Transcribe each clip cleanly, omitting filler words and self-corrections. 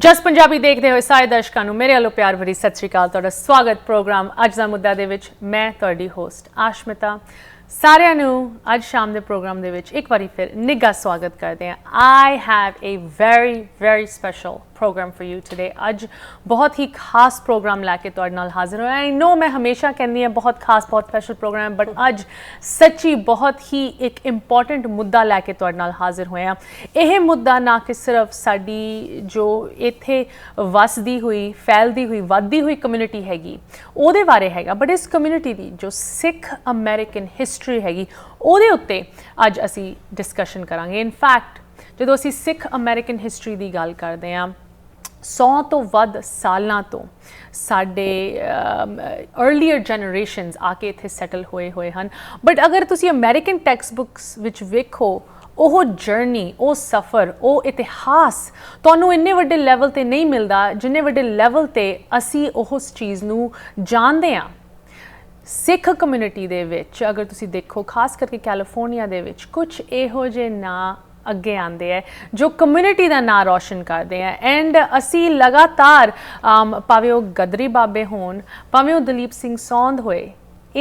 जस पंजाबी देखते हुए सारे दर्शकों को मेरे वालों प्यार भरी सत श्री अकाल। तुहाडा स्वागत प्रोग्राम अज दा मुद्दा दे विच मैं तुहाडी होस्ट आशमिता सारिਆਂ ਨੂੰ ਅੱਜ शाम के प्रोग्राम दे विच एक बारी फिर निघा स्वागत करते हैं। I have a very special program for you today. अज बहुत ही खास प्रोग्राम लैके तुहाडे नाल हाजिर होया। आई नो मैं हमेशा कहती हैं बहुत खास बहुत स्पेशल प्रोग्राम, बट अज सच्ची बहुत ही एक इंपॉर्टेंट मुद्दा लैके तुहाडे नाल हाजिर होया। यह मुद्दा ना कि सिर्फ साडी जो इत्थे वसदी हुई फैलदी हुई वधदी हुई कम्यूनिटी हैगी उहदे बारे हैगा, बट इस कम्यूनिटी दी जो सिख अमेरिकन हिस्टरी हैगी उहदे उत्ते अज असी डिस्कशन करांगे। इनफैक्ट जो असी सिख अमेरिकन हिस्टरी की गल करते हैं 100 तो वध सालों तो साडे अर्लीयर जनरेशनस आके इत्थे सैटल होए हैं, बट अगर तुसी अमेरिकन टैक्सट बुक्स विच वेखो ਉਹ जर्नी ਉਹ सफ़र ਉਹ इतिहास ਤੁਹਾਨੂੰ ਇੰਨੇ ਵੱਡੇ ਲੈਵਲ ਤੇ नहीं मिलता जिन्ने ਵੱਡੇ ਲੈਵਲ ਤੇ ਅਸੀਂ ਉਸ ਚੀਜ਼ ਨੂੰ ਜਾਣਦੇ ਹਾਂ। सिख कम्यूनिटी दे विच अगर तुसी देखो खास करके कैलीफोर्निया दे विच कुछ इहो जे ना अगे आते हैं जो कम्यूनिटी का नाम रोशन करते हैं। एंड असी लगातार भावें वो गदरी बाबे होन भावें वो दलीप सिंह सौंद होए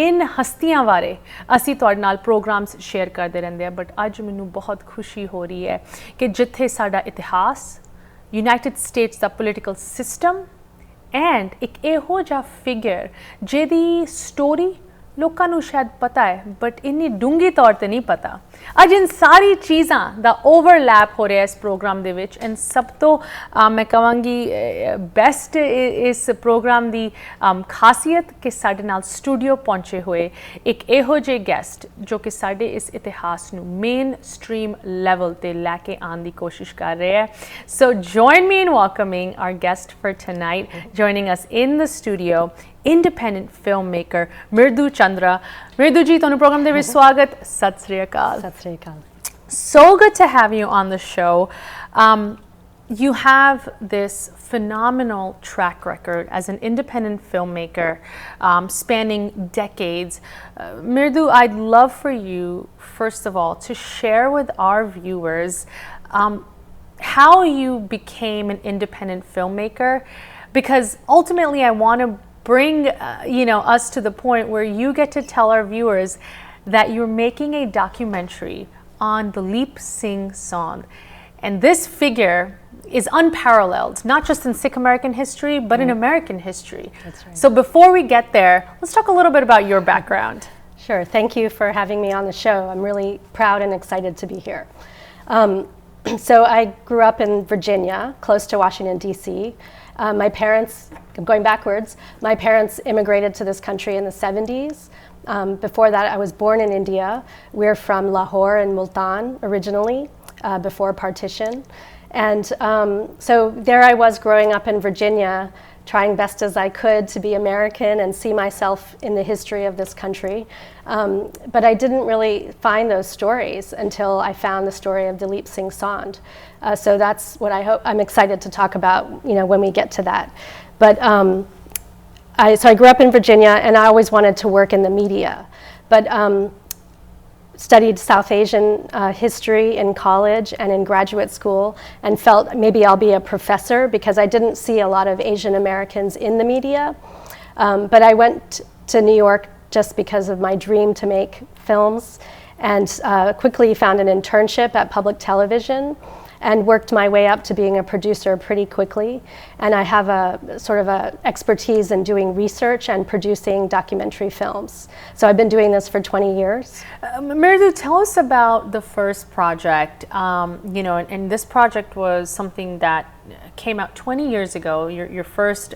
इन हस्तियां बारे असी तुहाडे नाल प्रोग्राम्स शेयर करते रहते हैं। बट अज मैनूं बहुत खुशी हो रही है कि जिथे साडा इतिहास यूनाइटेड स्टेट्स का पोलिटिकल सिस्टम एंड एक इहो जिहा फिगर जिहदी स्टोरी लोगों को शायद पता है बट इन्नी डूंगी तौर पर नहीं पता। अज इन सारी चीज़ों का ओवरलैप हो रहा है इस प्रोग्राम दे विच। एंड सब तो मैं कहांगी बेस्ट इस प्रोग्राम की खासियत कि साडे नाल स्टूडियो पहुंचे हुए एक इहो जे गेस्ट जो कि साडे इस इतिहास नूं मेन स्ट्रीम लेवल ते लैके आने की कोशिश कर रहे हैं। So join me in welcoming our guest for tonight, joining us in the studio independent filmmaker Mridu Chandra. Mridu ji, ਤੁਹਾਨੂੰ program ਦੇ ਵਿੱਚ ਸਵਾਗਤ। ਸਤਿ ਸ੍ਰੀ ਅਕਾਲ। ਸਤਿ ਸ੍ਰੀ ਅਕਾਲ। So good to have you on the show. You have this phenomenal track record as an independent filmmaker spanning decades. Mridu, I'd love for you, first of all, to share with our viewers how you became an independent filmmaker, because ultimately I want to bring us to the point where you get to tell our viewers that you're making a documentary on Dalip Singh Saund. And this figure is unparalleled, not just in Sikh American history, but in American history. That's right. So before we get there, let's talk a little bit about your background. Sure. Thank you for having me on the show. I'm really proud and excited to be here. So I grew up in Virginia, close to Washington, D.C. My parents, going backwards, my parents immigrated to this country in the 70s. Before that, I was born in India. We're from Lahore and Multan originally, before partition. And so there I was growing up in Virginia, trying best as I could to be American and see myself in the history of this country. But I didn't really find those stories until I found the story of Dalip Singh Saund. So that's what I'm excited to talk about, when we get to that. But so I grew up in Virginia and I always wanted to work in the media, but studied South Asian history in college and in graduate school and felt maybe I'll be a professor because I didn't see a lot of Asian Americans in the media. But I went to New York just because of my dream to make films, and quickly found an internship at public television and worked my way up to being a producer pretty quickly. And I have a sort of a expertise in doing research and producing documentary films. So I've been doing this for 20 years. Mridu, tell us about the first project. And this project was something that came out 20 years ago, your first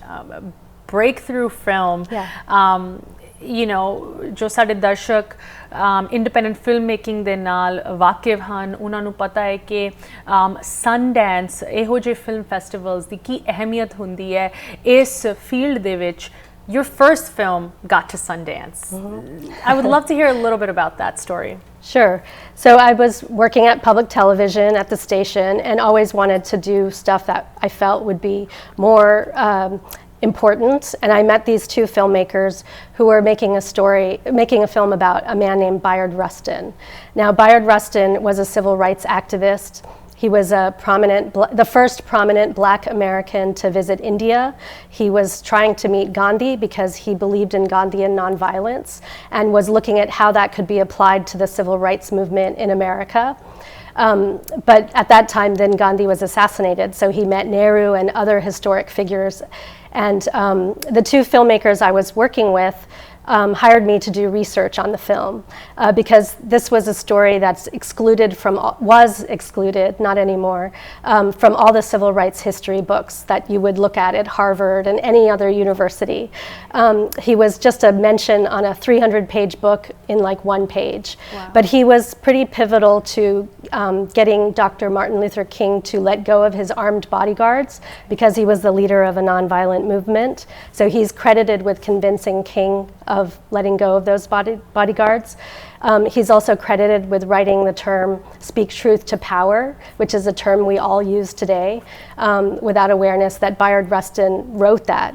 breakthrough film. Yeah. जो साडे दर्शक independent film making they नाल वाकिफ हन उन्हां नूं पता है कि सनडैंस इहो जे फिल्म फेस्टिवल्स दी की अहमियत हुंदी है इस field they which. Your first film got to Sundance. I would love to hear a little bit about that story. Sure. So I was working at public television at the station and always wanted to do stuff that I felt would be more important, and I met these two filmmakers who were making a film about a man named Bayard Rustin. Now, Bayard Rustin was a civil rights activist. He was the first prominent Black American to visit India. He was trying to meet Gandhi because he believed in Gandhian nonviolence and was looking at how that could be applied to the civil rights movement in America. But at that time, then Gandhi was assassinated, so he met Nehru and other historic figures. And the two filmmakers I was working with hired me to do research on the film because this was a story that's was excluded, not anymore, from all the civil rights history books that you would look at Harvard and any other university. He was just a mention on a 300-page book in like one page. Wow. But he was pretty pivotal to getting Dr. Martin Luther King to let go of his armed bodyguards because he was the leader of a nonviolent movement. So he's credited with convincing King of letting go of those bodyguards. He's also credited with writing the term "speak truth to power," which is a term we all use today, without awareness that Bayard Rustin wrote that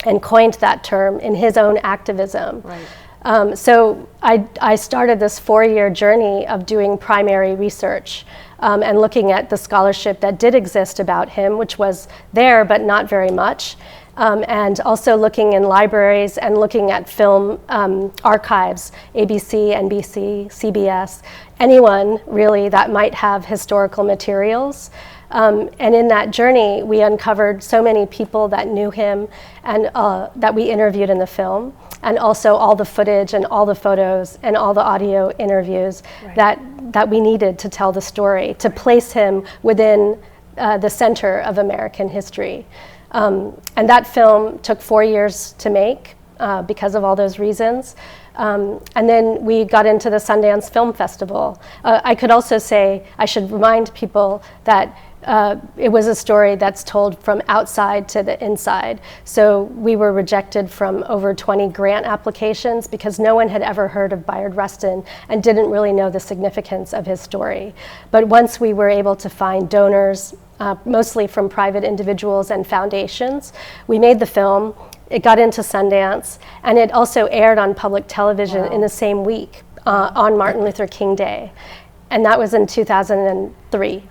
and coined that term in his own activism. Right. So I started this 4-year journey of doing primary research and looking at the scholarship that did exist about him, which was there but not very much. And also looking in libraries and looking at film archives, ABC, NBC, CBS, anyone really that might have historical materials. And in that journey, we uncovered so many people that knew him and that we interviewed in the film, and also all the footage and all the photos and all the audio interviews that we needed to tell the story, to place him within the center of American history. And that film took 4 years to make because of all those reasons. And then we got into the Sundance Film Festival. I could also say, I should remind people that it was a story that's told from outside to the inside. So we were rejected from over 20 grant applications because no one had ever heard of Bayard Rustin and didn't really know the significance of his story. But once we were able to find donors, mostly from private individuals and foundations, we made the film. It got into Sundance, and it also aired on public television in the same week on Martin Luther King Day. And that was in 2003.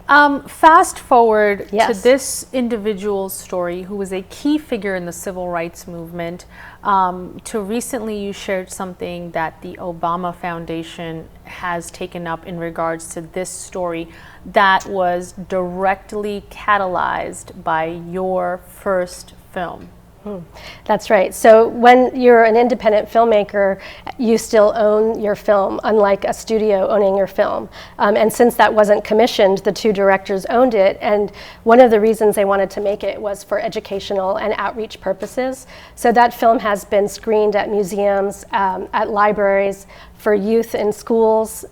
Fast forward to this individual's story, who was a key figure in the civil rights movement, to recently you shared something that the Obama Foundation has taken up in regards to this story that was directly catalyzed by your first film. That's right. So when you're an independent filmmaker, you still own your film, unlike a studio owning your film. And since that wasn't commissioned, the two directors owned it. And one of the reasons they wanted to make it was for educational and outreach purposes. So that film has been screened at museums, at libraries, for youth in schools,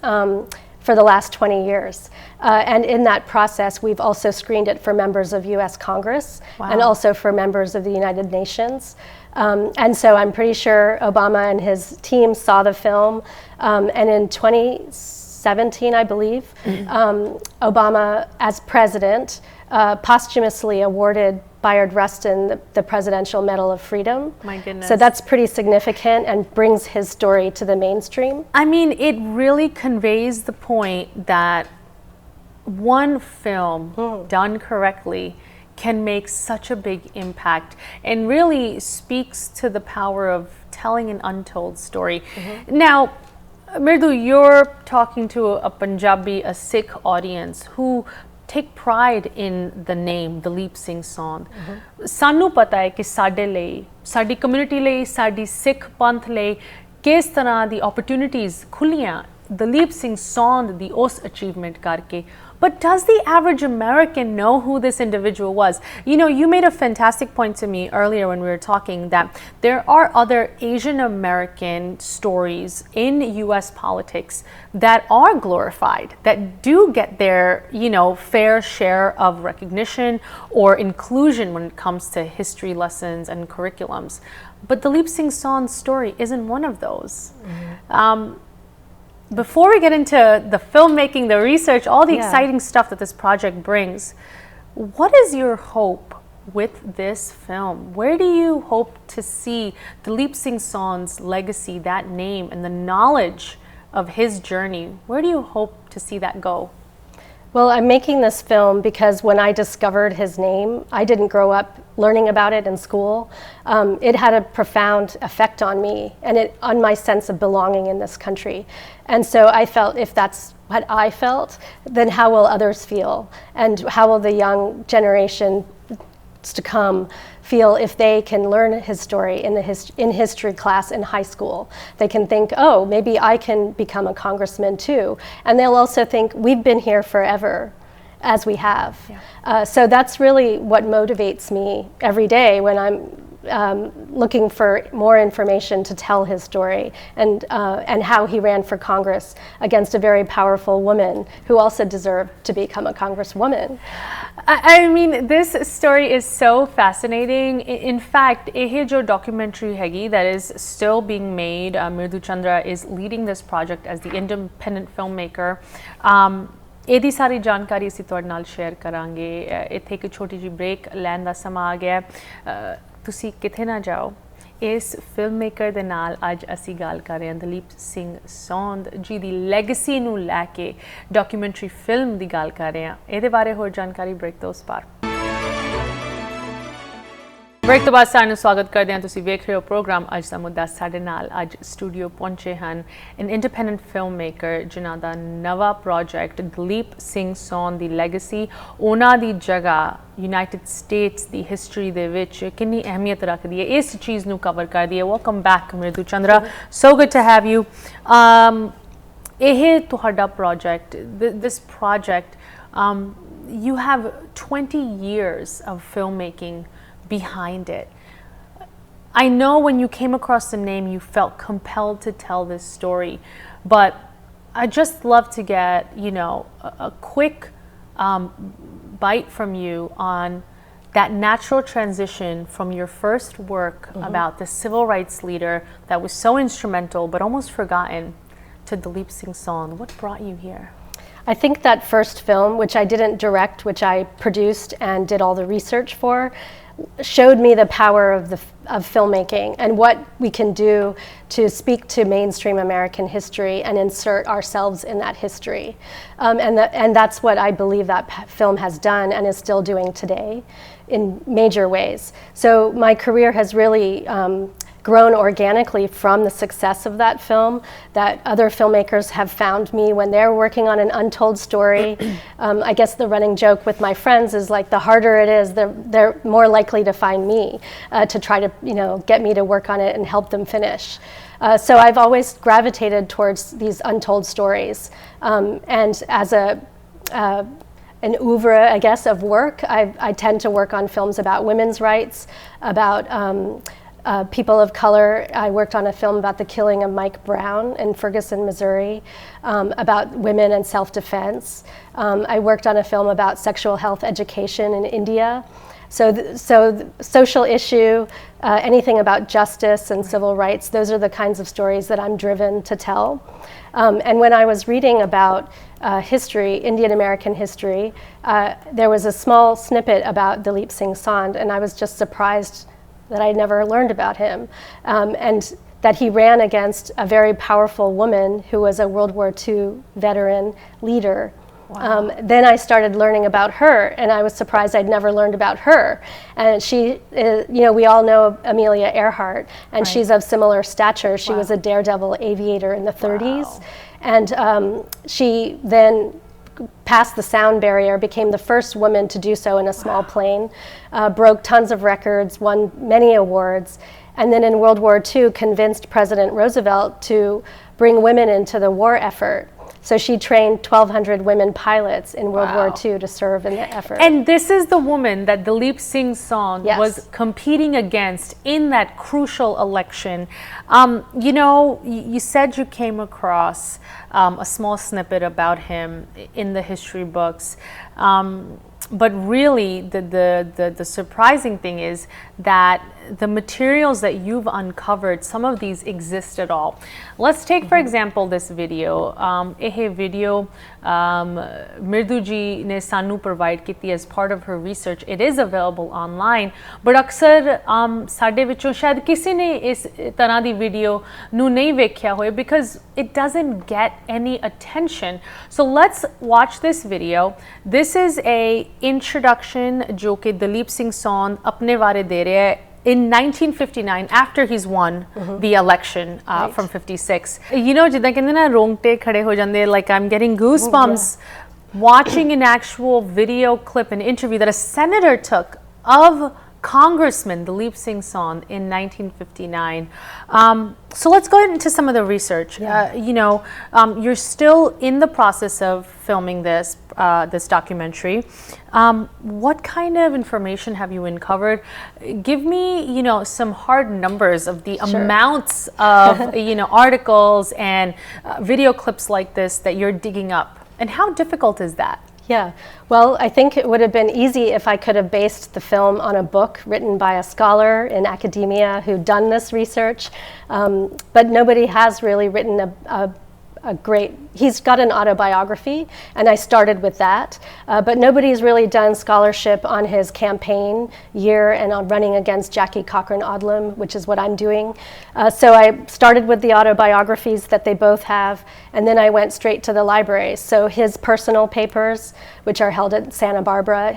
for the last 20 years. And in that process, we've also screened it for members of US Congress and also for members of the United Nations. And so I'm pretty sure Obama and his team saw the film. And in 2017, I believe, Obama, as president, posthumously awarded Bayard Rustin the Presidential Medal of Freedom. My goodness. So that's pretty significant and brings his story to the mainstream. I mean, it really conveys the point that one film done correctly can make such a big impact and really speaks to the power of telling an untold story. Now, Mridu, you're talking to a Punjabi, a Sikh audience who take pride in the name Dalip Singh Saund. Sanu pata hai ki sade ਲਈ, ਸਾਡੀ community ਲਈ, ਸਾਡੀ Sikh ਪੰਥ ਲਈ ਕਿਸ ਤਰ੍ਹਾਂ ਦੀ opportunities ਖੁੱਲੀਆਂ Dalip Singh Saund ਦੀ ਉਸ achievement ਕਰਕੇ. But does the average American know who this individual was? You know, you made a fantastic point to me earlier when we were talking that there are other Asian American stories in US politics that are glorified, that do get their, you know, fair share of recognition or inclusion when it comes to history lessons and curriculums. But Dalip Singh Saund's story isn't one of those. Before we get into the filmmaking, the research, all the exciting stuff that this project brings, what is your hope with this film? Where do you hope to see Dalip Singh Saund's legacy, that name, and the knowledge of his journey? Where do you hope to see that go? Well, I'm making this film because when I discovered his name, I didn't grow up learning about it in school. It had a profound effect on me and on my sense of belonging in this country. And so I felt if that's what I felt, then how will others feel? And how will the young generation to come feel if they can learn his story in history class in high school? They can think, oh, maybe I can become a congressman too. And they'll also think, we've been here forever, as we have. Yeah. So that's really what motivates me every day when I'm looking for more information to tell his story and how he ran for Congress against a very powerful woman who also deserved to become a congresswoman. I mean, this story is so fascinating. In fact, ਇਹ जो documentary ਹੈਗੀ that is still being made, Mridu Chandra is leading this project as the independent filmmaker. ਇਹਦੀ ਸਾਰੀ ਜਾਣਕਾਰੀ ਅਸੀਂ ਤੁਹਾਡੇ ਨਾਲ share ਕਰਾਂਗੇ ਇੱਥੇ ਇੱਕ ਛੋਟੀ ਜਿਹੀ ਬ੍ਰੇਕ ਲੈਣ ਦਾ ਸਮਾਂ ਆ ਗਿਆ ਤੁਸੀਂ ਕਿਥੇ ਨਾ ਜਾਓ ਇਸ ਫਿਲਮ ਮੇਕਰ ਦੇ ਨਾਲ ਅੱਜ ਅਸੀਂ ਗੱਲ ਕਰ ਰਹੇ ਹਾਂ ਦਲੀਪ ਸਿੰਘ ਸੌਂਦ ਜੀ ਦੀ ਲੈਗੇਸੀ ਨੂੰ ਲੈ ਕੇ ਡਾਕੂਮੈਂਟਰੀ ਫਿਲਮ ਦੀ ਗੱਲ ਕਰ ਰਹੇ ਹਾਂ ਇਹਦੇ ਬਾਰੇ ਹੋਰ ਜਾਣਕਾਰੀ ਬ੍ਰੇਕ ਤੋਂ ਉਸ ਪਾਰ ब्रेक तो बाद सारे स्वागत करते हैं तुसी वेख रहे हो प्रोग्राम अज दा मुद्दा साडे नाल अज स्टूडियो पहुंचे हैं एन इंडिपेंडेंट फिल्म मेकर जिन्हां दा नवा प्रोजेक्ट दलीप सिंह सौंद दी लेगेसी उन्हां दी जगह यूनाइटेड स्टेट्स दी हिस्टरी दे विच कितनी अहमियत रखदी है इस चीज़ नू कवर कर दी है welcome back Mridu Chandra so good to have you ਇਹ ਤੁਹਾਡਾ project this project you have 20 years of filmmaking behind it. I know when you came across the name you felt compelled to tell this story, but I'd just love to get a quick bite from you on that natural transition from your first work about the civil rights leader that was so instrumental but almost forgotten to Dalip Singh Saund. What brought you here? I think that first film, which I didn't direct, which I produced and did all the research for, showed me the power of filmmaking and what we can do to speak to mainstream American history and insert ourselves in that history. And that's what I believe that film has done and is still doing today in major ways. So my career has really grown organically from the success of that film, that other filmmakers have found me when they're working on an untold story. I guess the running joke with my friends is like the harder it is, they're more likely to find me to try to get me to work on it and help them finish. So I've always gravitated towards these untold stories. And as an oeuvre, I guess, of work, I tend to work on films about women's rights, about people of color. I worked on a film about the killing of Mike Brown in Ferguson, Missouri, about women and self-defense. I worked on a film about sexual health education in India. So social issue, anything about justice and civil rights, those are the kinds of stories that I'm driven to tell. And when I was reading about history, Indian American history, there was a small snippet about Dalip Singh Saund, and I was just surprised that I never learned about him, and that he ran against a very powerful woman who was a World War II veteran leader. Wow. Then I started learning about her, and I was surprised I'd never learned about her. And she, we all know Amelia Earhart, and right. She's of similar stature. She was a daredevil aviator in the 30s, and she then passed the sound barrier, became the first woman to do so in a small plane, broke tons of records, won many awards, and then in World War II convinced President Roosevelt to bring women into the war effort. So she trained 1,200 women pilots in World War II to serve in the effort. And this is the woman that Dalip Singh Saund was competing against in that crucial election. You said you came across a small snippet about him in the history books. But really, the surprising thing is that the materials that you've uncovered, some of these exist at all. Let's take, for example, this video. ਇਹ video Mridu ji ne sanu provide ਕੀਤੀ as part of her research. It is available online, but ਅਕਸਰ ਸਾਡੇ ਵਿੱਚੋਂ ਸ਼ਾਇਦ ਕਿਸੇ ਨੇ ਇਸ ਤਰ੍ਹਾਂ ਦੀ video ਨੂੰ ਨਹੀਂ ਵੇਖਿਆ ਹੋਏ because it doesn't get any attention. So let's watch this video. This is a introduction जो कि दलीप सिंह सौंद अपने बारे दे रहे हैं in 1959 after he's won the election from 56. You know, जिद्दां कहंदे ना रोंगटे खड़े हो जांदे, like I'm getting goosebumps watching an actual video clip, an interview that a senator took of Congressman Dalip Singh Saund in 1959. So let's go into some of the research. You know, you're still in the process of filming this documentary. What kind of information have you uncovered? Give me, you know, some hard numbers of the amounts of, you know, articles and video clips like this that you're digging up. And how difficult is that? Yeah, well, I think it would have been easy if I could have based the film on a book written by a scholar in academia who'd done this research, but nobody has really written a great, he's got an autobiography, and I started with that, but nobody's really done scholarship on his campaign year and on running against Jackie Cochran-Odlum, which is what I'm doing. So I started with the autobiographies that they both have, and then I went straight to the libraries. So his personal papers, which are held at Santa Barbara,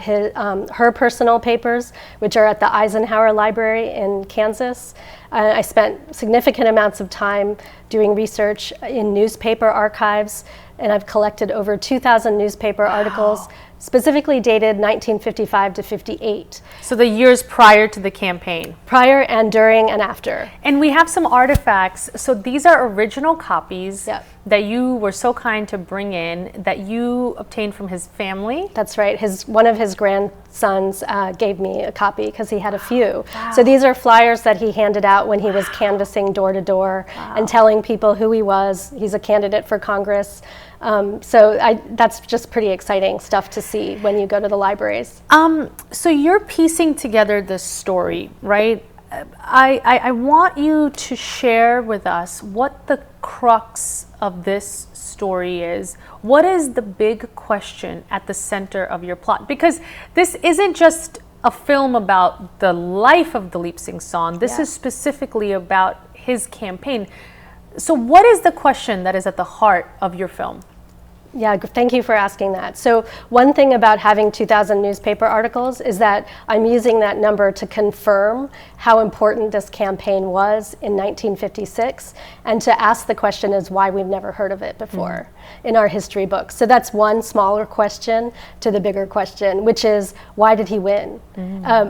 her personal papers, which are at the Eisenhower Library in Kansas. I spent significant amounts of time doing research in newspaper archives, and I've collected over 2,000 newspaper articles, specifically dated 1955 to 58. So the years prior to the campaign. Prior and during and after. And we have some artifacts. So these are original copies that you were so kind to bring in, that you obtained from his family. That's right. One of his grandsons gave me a copy because he had a few. So these are flyers that he handed out when he was canvassing door to door and telling people who he was. He's a candidate for Congress. So that's just pretty exciting stuff to see when you go to the libraries. So you're piecing together this story, right? I want you to share with us what the crux of this story is. What is the big question at the center of your plot? Because this isn't just a film about the life of Dalip Singh Saund. This is specifically about his campaign. So what is the question that is at the heart of your film? Yeah, thank you for asking that. So one thing about having 2,000 newspaper articles is that I'm using that number to confirm how important this campaign was in 1956, and to ask the question is why we've never heard of it before in our history books. So that's one smaller question to the bigger question, which is why did he win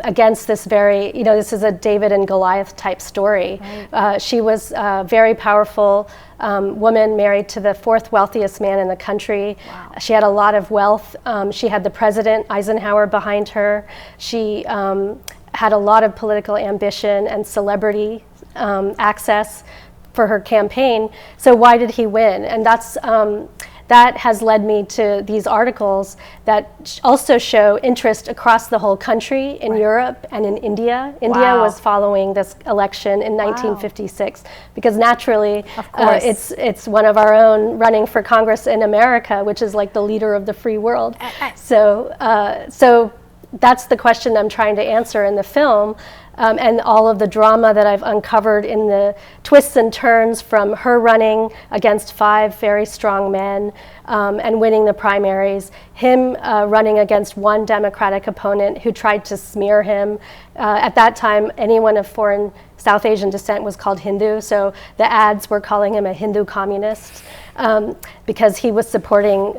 against this very, you know, this is a David and Goliath type story. She was a very powerful woman married to the fourth wealthiest man in the country. She had a lot of wealth. She had the president, Eisenhower, behind her. She had a lot of political ambition and celebrity access for her campaign. So why did he win? And that has led me to these articles that also show interest across the whole country in Europe and in India. India was following this election in 1956 because naturally it's one of our own running for Congress in America, which is like the leader of the free world. So that's the question I'm trying to answer in the film. And all of the drama that I've uncovered in the twists and turns from her running against 5 very strong men and winning the primaries, him running against one Democratic opponent who tried to smear him. At that time, anyone of foreign South Asian descent was called Hindu, so the ads were calling him a Hindu communist because he was supporting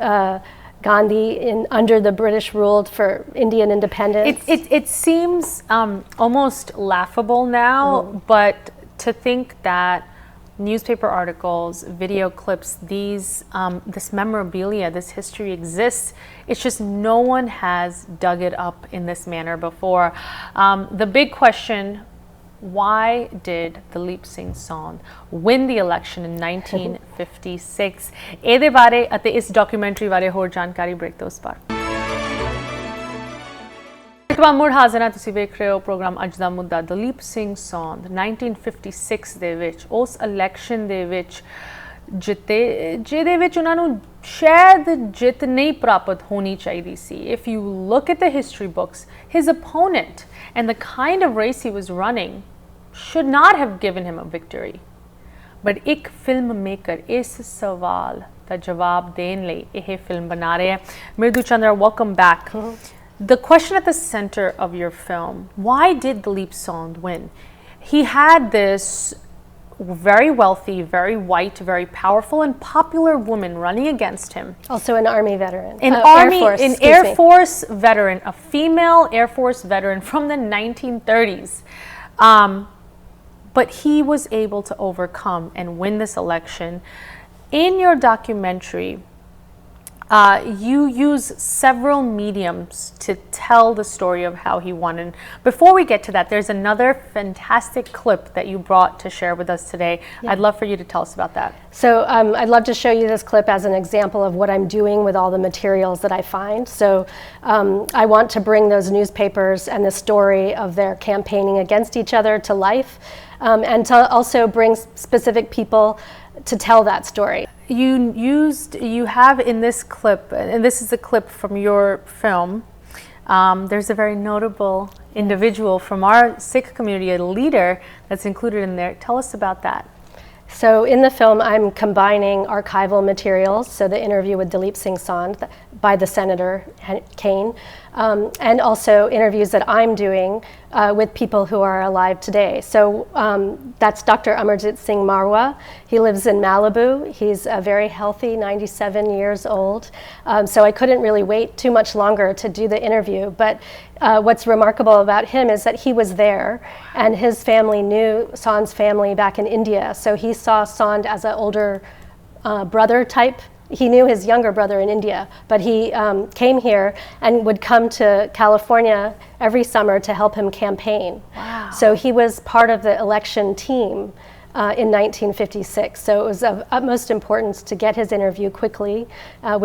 Gandhi under the British ruled for Indian independence. It seems almost laughable now, but to think that newspaper articles, video clips, this memorabilia, this history exists, it's just no one has dug it up in this manner before. The big question, why did Dalip Singh Saund win the election in 1956? ਇਹਦੇ ਬਾਰੇ ਅਤੇ ਇਸ documentary ਬਾਰੇ ਹੋਰ ਜਾਣਕਾਰੀ break ਤੋਂ ਉਸ ਪਾਰ। ਇੱਕ ਵਾਰ ਮੁੜ ਹਾਜ਼ਰ ਹਾਂ, ਤੁਸੀਂ ਵੇਖ ਰਹੇ ਹੋ ਪ੍ਰੋਗਰਾਮ ਅੱਜ ਦਾ ਮੁੱਦਾ। ਦਲੀਪ ਸਿੰਘ ਸੌਂਦ 1956 ਦੇ ਵਿੱਚ ਉਸ ਇਲੈਕਸ਼ਨ ਦੇ ਵਿੱਚ ਜਿੱਤੇ, ਜਿਹਦੇ ਵਿੱਚ ਉਹਨਾਂ ਨੂੰ ਸ਼ਾਇਦ ਜਿੱਤ ਨਹੀਂ ਪ੍ਰਾਪਤ ਹੋਣੀ ਚਾਹੀਦੀ ਸੀ। If you look at the history books, his opponent and the kind of race he was running should not have given him a victory. But एक फिल्म मेकर इस सवाल ਦਾ ਜਵਾਬ ਦੇਣ ਲਈ ਇਹ ਫਿਲਮ ਬਣਾ ਰਹੇ ਹੈ। Mridu, Chandra, welcome back. The question at the center of your film, why did Dalip Singh win? He had this very wealthy, very white, very powerful and popular woman running against him. Also an Army veteran. Air Force veteran, a female Air Force veteran from the 1930s. But he was able to overcome and win this election. In your documentary, you use several mediums to tell the story of how he won. And before we get to that, there's another fantastic clip that you brought to share with us today. Yeah. I'd love for you to tell us about that. So I'd love to show you this clip as an example of what I'm doing with all the materials that I find. So I want to bring those newspapers and the story of their campaigning against each other to life, and to also bring specific people to tell that story. You have in this clip, and this is a clip from your film, there's a very notable individual from our Sikh community, a leader that's included in there. Tell us about that. So in the film, I'm combining archival materials, so the interview with Dalip Singh Saund by the Senator Kane, and also interviews that I'm doing with people who are alive today. So that's Dr. Amarjit Singh Marwa. He lives in Malibu. He's a very healthy, 97 years old. So I couldn't really wait too much longer to do the interview. But what's remarkable about him is that he was there, and his family knew Saund's family back in India. So he saw Saund as an older brother type. He knew his younger brother in India, but he came here and would come to California every summer to help him campaign. Wow. So he was part of the election team in 1956. So it was of utmost importance to get his interview quickly,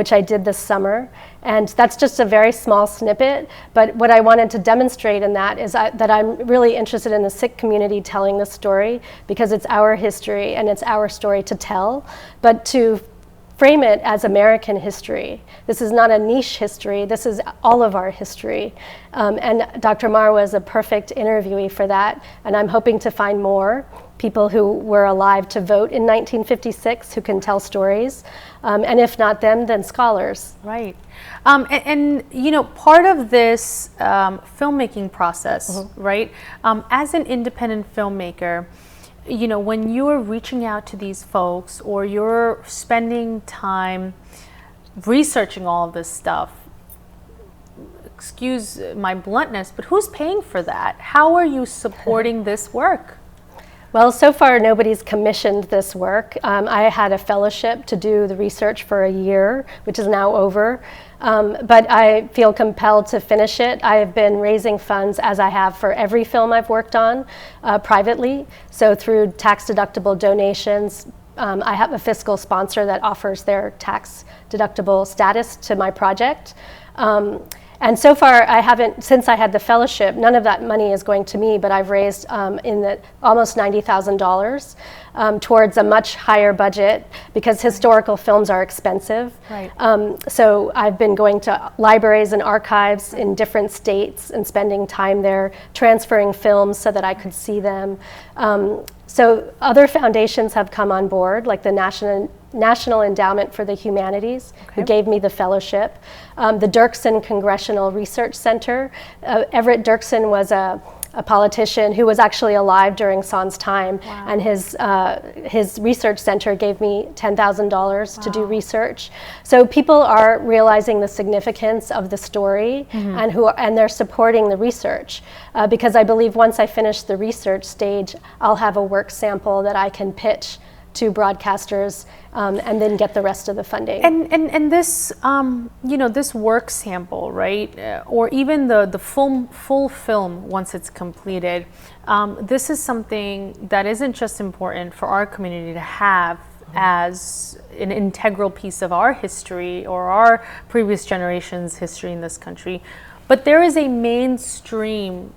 which I did this summer. And that's just a very small snippet. But what I wanted to demonstrate in that is that I'm really interested in the Sikh community telling the story, because it's our history and it's our story to tell. But to frame it as American history. This is not a niche history. This is all of our history. And Dr. Marwa is a perfect interviewee for that. And I'm hoping to find more people who were alive to vote in 1956 who can tell stories. And if not them, then scholars. Right. And you know, part of this filmmaking process, right, as an independent filmmaker, you know, when you're reaching out to these folks or you're spending time researching all of this stuff, excuse my bluntness, but who's paying for that? How are you supporting this work? Well, so far nobody's commissioned this work. I had a fellowship to do the research for a year, which is now over. But I feel compelled to finish it. I have been raising funds, as I have for every film I've worked on, privately. So through tax-deductible donations, I have a fiscal sponsor that offers their tax-deductible status to my project. And so far, I haven't, since I had the fellowship, none of that money is going to me, but I've raised almost $90,000 towards a much higher budget, because historical films are expensive. Right. So I've been going to libraries and archives in different states and spending time there, transferring films so that I could see them. So other foundations have come on board, like the National Endowment for the Humanities, who gave me the fellowship. The Dirksen Congressional Research Center. Everett Dirksen was a politician who was actually alive during Saund's time, and his research center gave me $10,000 to do research. So people are realizing the significance of the story, and they're supporting the research, because I believe once I finish the research stage, I'll have a work sample that I can pitch to broadcasters, and then get the rest of the funding. And this, you know, this work sample, right, or even the full film once it's completed, this is something that isn't just important for our community to have as an integral piece of our history or our previous generation's history in this country, but there is a mainstream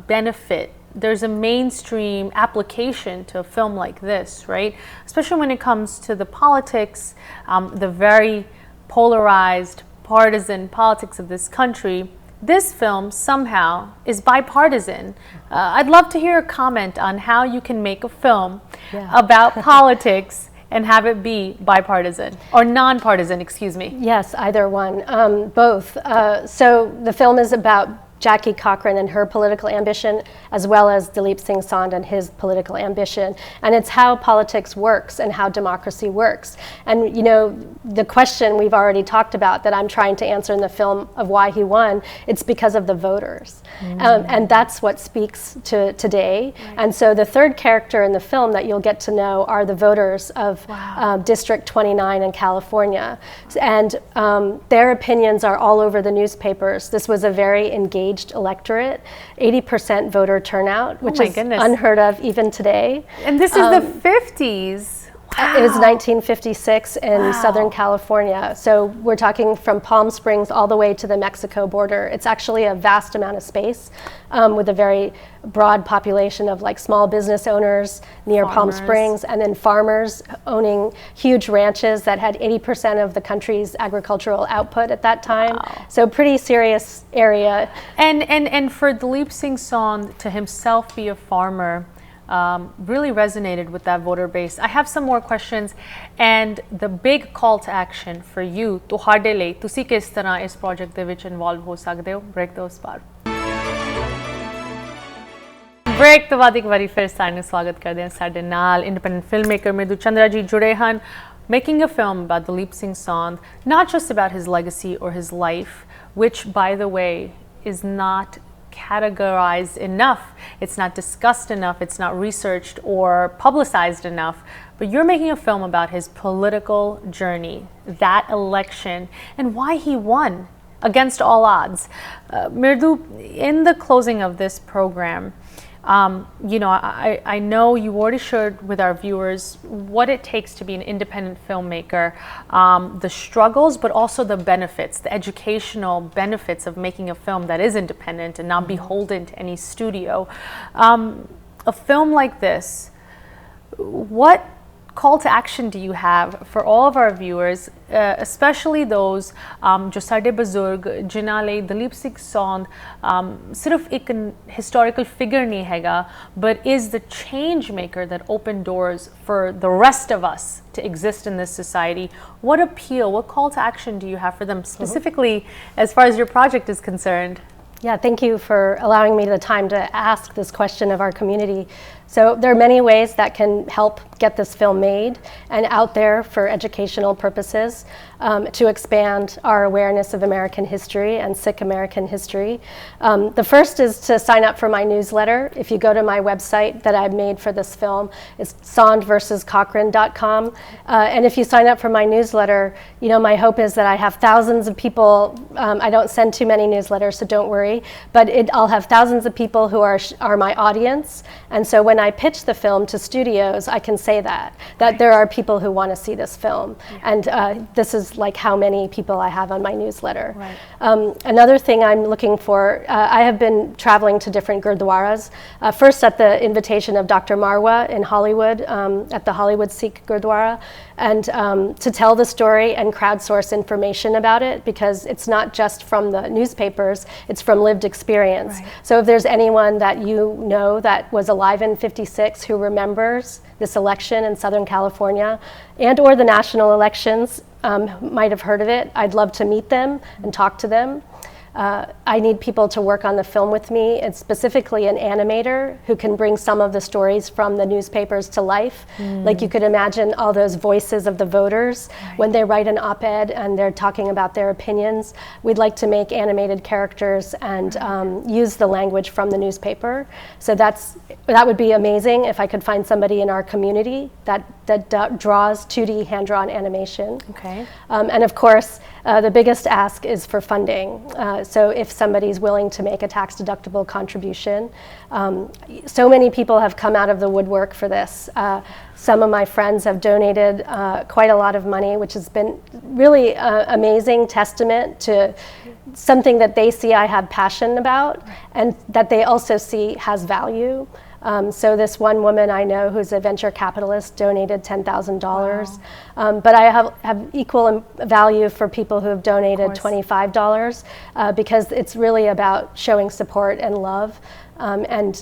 benefit. There's a mainstream application to a film like this, right? Especially when it comes to the politics, the very polarized, partisan politics of this country. This film somehow is bipartisan. I'd love to hear a comment on how you can make a film about politics and have it be bipartisan or non-partisan, excuse me? Yes, either one, both. So the film is about Jackie Cochran and her political ambition, as well as Dalip Singh Saund and his political ambition. And it's how politics works and how democracy works. And, you know, the question we've already talked about that I'm trying to answer in the film of why he won, it's because of the voters. And that's what speaks to today. Right. And so the third character in the film that you'll get to know are the voters of District 29 in California. And their opinions are all over the newspapers. This was a very engaged electorate, 80% voter turnout, which is unheard of even today. And this is the 50s. Wow. It was 1956 in Southern California. So we're talking from Palm Springs all the way to the Mexico border. It's actually a vast amount of space with a very broad population of like small business owners near Palm Springs, and then farmers owning huge ranches that had 80% of the country's agricultural output at that time. Wow. So pretty serious area. And for Dalip Singh Saund to himself be a farmer, really resonated with that voter base. I have some more questions, and the big call to action for you, ਤੁਹਾਡੇ ਲਈ ਤੁਸੀਂ ਕਿਸ ਤਰ੍ਹਾਂ ਇਸ project ਦੇ ਵਿੱਚ involve ਹੋ ਸਕਦੇ ਹੋ? ਬ੍ਰੇਕ ਤੋਂ ਉਸ ਪਾਰ ਬ੍ਰੇਕ ਤੋਂ ਬਾਅਦ ਇੱਕ ਵਾਰੀ ਫਿਰ ਸਾਨੂੰ ਸਵਾਗਤ ਕਰਦੇ ਹਾਂ ਸਾਡੇ ਨਾਲ ਇੰਡੀਪੈਂਡੈਂਟ ਫਿਲਮ ਮੇਕਰ ਮ੍ਰਿਦੂ ਚੰਦਰਾ ਜੀ ਜੁੜੇ ਹਨ, making a film about Dalip Singh Saund, not just about his legacy or his life, which by the way is not categorized enough, it's not discussed enough, it's not researched or publicized enough, but you're making a film about his political journey, that election, and why he won against all odds. Mridu, in the closing of this program, you know, I know you already shared with our viewers what it takes to be an independent filmmaker, the struggles, but also the benefits, the educational benefits of making a film that is independent and not beholden to any studio. A film like this, what call to action do you have for all of our viewers, especially those जो साडे बुजुर्ग जिन्हां लई दलीप सिंह सौंद सिर्फ एक historical figure नहीं हैगा, but is the change maker that opened doors for the rest of us to exist in this society? What appeal, what call to action do you have for them specifically as far as your project is concerned? Yeah, thank you for allowing me the time to ask this question of our community. So there are many ways that can help get this film made and out there for educational purposes, to expand our awareness of American history and Sikh American history. The first is to sign up for my newsletter. If you go to my website that I've made for this film, it's saundversuscochran.com. And if you sign up for my newsletter, you know, my hope is that I have thousands of people. I don't send too many newsletters, so don't worry. But I'll have thousands of people who are my audience. And so when I pitch the film to studios, I can say that there are people who want to see this film. Yeah. And this is like how many people I have on my newsletter. Right. Another thing I'm looking for, I have been traveling to different gurdwaras, first at the invitation of Dr. Marwa in Hollywood, at the Hollywood Sikh Gurdwara, and to tell the story and crowdsource information about it, because it's not just from the newspapers, it's from lived experience. Right. So if there's anyone that you know that was alive in 56 who remembers this election in Southern California and or the national elections, might have heard of it, I'd love to meet them and talk to them. I need people to work on the film with me, and specifically an animator who can bring some of the stories from the newspapers to life. Like you could imagine all those voices of the voters when they write an op-ed and they're talking about their opinions. We'd like to make animated characters and use the language from the newspaper. So that would be amazing if I could find somebody in our community that draws 2D hand-drawn animation. Okay. And of course, the biggest ask is for funding. So if somebody's willing to make a tax-deductible contribution, so many people have come out of the woodwork for this. Some of my friends have donated quite a lot of money, which has been really amazing testament to something that they see I have passion about and that they also see has value. So this one woman I know who's a venture capitalist donated $10,000. Wow. But I have equal value for people who have donated $25 because it's really about showing support and love. And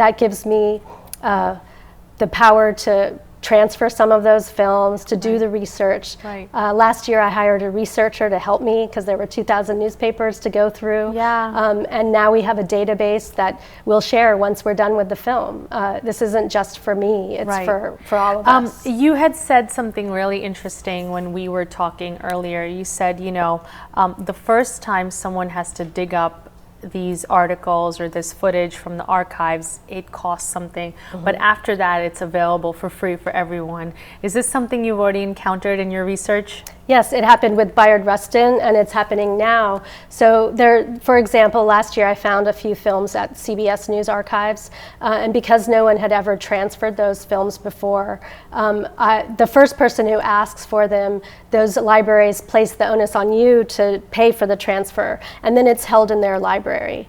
that gives me the power to transfer some of those films, to do the research. Right. Last year I hired a researcher to help me because there were 2,000 newspapers to go through. Yeah. And now we have a database that we'll share once we're done with the film. This isn't just for me, it's Right. for all of us. You had said something really interesting when we were talking earlier. You said, the first time someone has to dig up these articles or this footage from the archives, it costs something, but after that it's available for free for everyone. Is this something you've already encountered in your research? Yes, it happened with Bayard Rustin, and it's happening now. So there, for example, last year I found a few films at CBS News Archives, and because no one had ever transferred those films before, the first person who asks for them, those libraries place the onus on you to pay for the transfer, and then it's held in their library.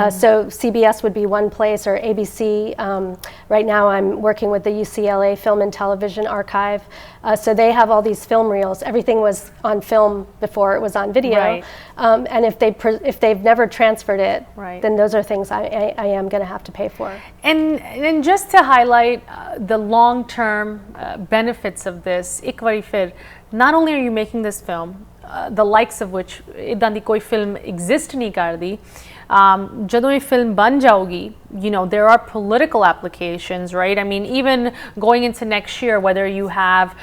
So CBS would be one place, or ABC. Right now I'm working with the UCLA Film and Television Archive, so they have all these film reels. Everything was on film before it was on video. Right. And if they've never transferred it, Right. then those are things I am going to have to pay for. And just to highlight the long-term benefits of this, ek wari fir, not only are you making this film, the likes of which इदां दी कोई film exist नहीं करदी, ਜਦੋਂ ਇਹ film बन जाओगी, there are political applications, right? I mean, even going into next year, whether you have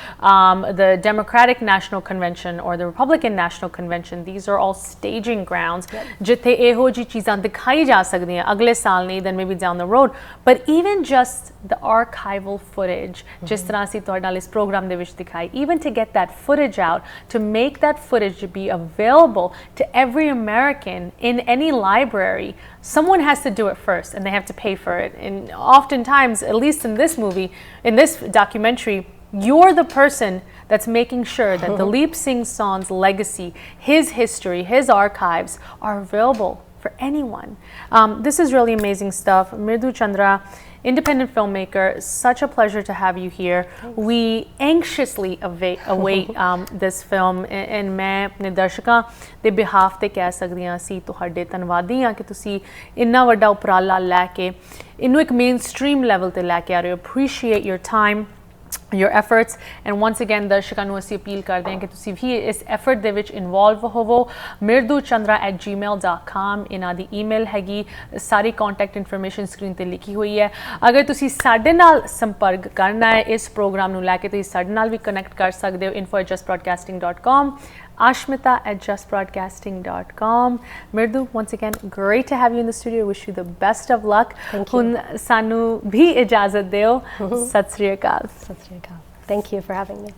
the Democratic National Convention or the Republican National Convention, these are all staging grounds ਜਿੱਥੇ ਇਹੋ ਜਿਹੀ ਚੀਜ਼ਾਂ ਦਿਖਾਈ ਜਾ ਸਕਦੀਆਂ ਅਗਲੇ ਸਾਲ ਨਹੀਂ, then maybe down the road. But even just the archival footage, ਜਿਸ ਤਰ੍ਹਾਂ ਅਸੀਂ ਤੁਹਾਡੇ ਨਾਲ ਇਸ program ਦੇ ਵਿੱਚ ਦਿਖਾਈ, even to get that footage out, to make that footage to be available to every American in any library, someone has to do it first, and they have to pay for it. And oftentimes, at least in this movie, in this documentary, you're the person that's making sure that Dalip Singh Saund's legacy, his history, his archives are available for anyone. This is really amazing stuff. Mridu, Chandra, independent filmmaker, such a pleasure to have you here. Thanks. We anxiously await this film, and मैं अपने दर्शकों ਦੇ behalf ਤੇ ਕਹਿ ਸਕਦੀ ਹਾਂ ਅਸੀਂ ਤੁਹਾਡੇ ਧੰਨਵਾਦੀ ਹਾਂ ਕਿ ਤੁਸੀਂ ਇੰਨਾ ਵੱਡਾ ਉਪਰਾਲਾ ਲੈ ਕੇ ਇਹਨੂੰ ਇੱਕ ਮੇਨਸਟ੍ਰੀਮ ਲੈਵਲ ਤੇ ਲੈ ਕੇ ਆ ਰਹੇ ਹੋ. Appreciate your time, your efforts, and once again ਦਰਸ਼ਕਾਂ ਨੂੰ ਅਸੀਂ ਅਪੀਲ ਕਰਦੇ ਹਾਂ ਕਿ ਤੁਸੀਂ ਵੀ ਇਸ ਐਫਰਟ ਦੇ ਵਿੱਚ ਇਨਵੋਲਵ ਹੋਵੋ. mirdu.chandra@gmail.com ਇਹਨਾਂ ਦੀ ਈਮੇਲ ਹੈਗੀ, ਸਾਰੀ ਕੰਟੈਕਟ ਇਨਫੋਰਮੇਸ਼ਨ ਸਕਰੀਨ ਤੇ ਲਿਖੀ ਹੋਈ ਹੈ. ਅਗਰ ਤੁਸੀਂ ਸਾਡੇ ਨਾਲ ਸੰਪਰਕ ਕਰਨਾ ਹੈ ਇਸ ਪ੍ਰੋਗਰਾਮ ਨੂੰ ਲੈ ਕੇ, ਤੁਸੀਂ ਸਾਡੇ ਨਾਲ ਵੀ ਕਨੈਕਟ ਕਰ ਸਕਦੇ ਹੋ. info@jusbroadcasting.com, Aashmeeta@justbroadcasting.com. Mridu, once again, great to have you in the studio. Wish you the best of luck. Thank you. ਹੁਣ ਸਾਨੂੰ ਵੀ ਇਜਾਜ਼ਤ ਦਿਓ. ਸਤਿ ਸ੍ਰੀ ਅਕਾਲ. Thank you for having me.